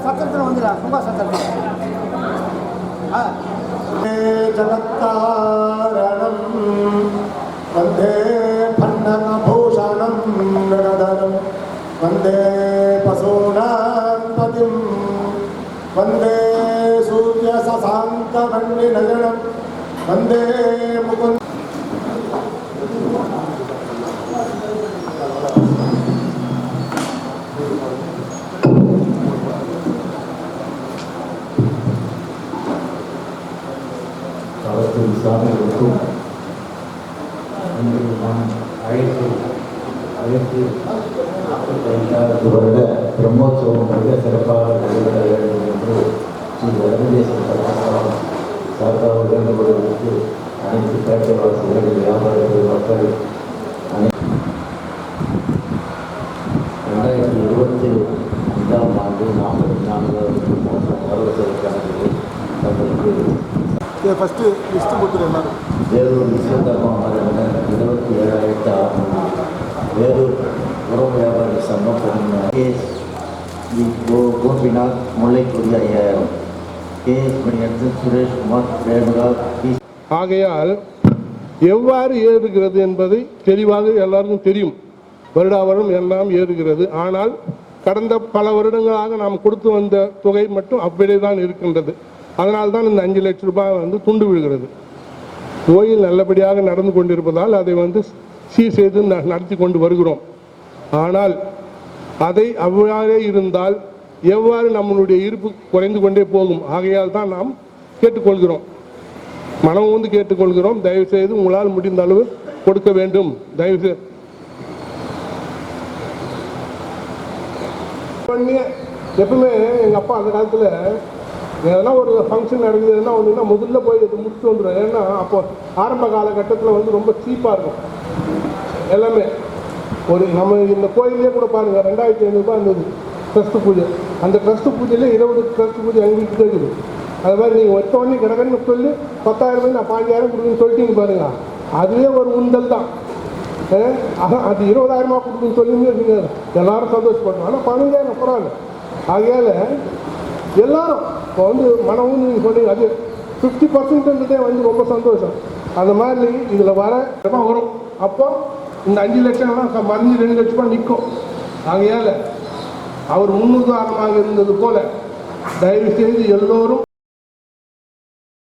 சத்திரத்தில் வந்துடலாம் சும்மா சத்திரத்தில் ஜகத்தாரணம் வந்தே பன்னகபூஷணம் நிரதரம் வந்தே பசூனாம் பதிம் வந்தே சூரிய சசாந்த வன்னி நயனம் வந்தே முகுந்த் சாமிகளுக்கும் வருட பிரம்மோற்சவம் மிக சிறப்பாக நடைபெற வேண்டும் என்று ஸ்ரீ வெங்கடேசன் சார்பாக வேண்டுகொள்வதற்கு அனைத்து பேட்டைவாசிகள் வியாபாரிகள் மக்கள் 2025ஆம் ஆண்டு 44வது பருவசல் கணக்கில் தங்களுக்கு ஃபஸ்ட்டு லிஸ்ட்டு கொடுத்துரு எல்லாரும். வேலூர் விஸ்வகர்மா மரபினர் 27,600 வேலூர் உரம் வியாபாரி சங்கம் கோபிநாத் முல்லைக்கொடி 5000 கேஎஸ் மணியரசன் சுரேஷ்குமார் ரேணுகா. ஆகையால் எவ்வாறு ஏறுகிறது என்பதை தெளிவாக எல்லாருக்கும் தெரியும். வருடாவரும் எல்லாம் ஏறுகிறது. ஆனால் கடந்த பல வருடங்களாக நாம் கொடுத்து வந்த தொகை மட்டும் அப்படியே தான் இருக்கின்றது. அதனால்தான் இந்த 5 லட்சம் ரூபாய் துண்டு விழுகிறது. கோயில் நல்லபடியாக நடந்து கொண்டிருப்பதால் அதை சீர் செய்து நடத்தி கொண்டு வருகிறோம். ஆனால் அதை அவ்வாறே இருந்தால் எவ்வாறு நம்மளுடைய இருப்பு குறைந்து கொண்டே போகும். ஆகையால் தான் நாம் கேட்டுக்கொள்கிறோம், மனம் கேட்டுக்கொள்கிறோம். தயவு செய்து உங்களால் முடிந்த அளவு கொடுக்க வேண்டும். தயவு செய்து எப்பவுமே எங்கள் அப்பா அந்த காலத்தில் எதனா ஒரு ஃபங்க்ஷன் நடக்குதுன்னா முதல்ல போய் இது முடிச்சுட்டு வந்துடும். ஏன்னா அப்போ ஆரம்ப காலகட்டத்தில் ரொம்ப சீப்பாக இருக்கும் எல்லாமே. நம்ம இந்த கோயிலே கூட பாருங்கள் 2500 ரூபாய் இருந்தது ட்ரஸ்ட்டு பூஜை. அந்த ட்ரஸ்ட்டு பூஜையில் 20 ட்ரஸ்ட் பூஜை எங்களுக்கு இருக்குது. அது மாதிரி நீங்கள் ஒத்தவொடனே கிடக்கன்னு சொல்லி 10,000 ரூபாய் நான் 5,000 கொடுக்குன்னு சொல்லிட்டீங்க பாருங்க, அதுவே ஒரு உண்டல் தான். அது 20,000 கொடுக்குன்னு சொல்லி வச்சுங்க எல்லாரும் சந்தோஷப்படணும். ஆனால் 15,000 பரவாயில்ல. ஆகையால் எல்லாரும் இப்போ மனமும் நீங்கள் சொன்னீங்க அது 50%ன்றதே ரொம்ப சந்தோஷம். அந்த மாதிரி இதில் வரும். அப்போ இந்த 5 லட்சம்லாம் மறைஞ்சு 2 லட்ச ரூபாய் நிற்கும். ஆகையால் அவர் முன்னுதாரணமாக இருந்தது போல தயவு செய்து எல்லோரும்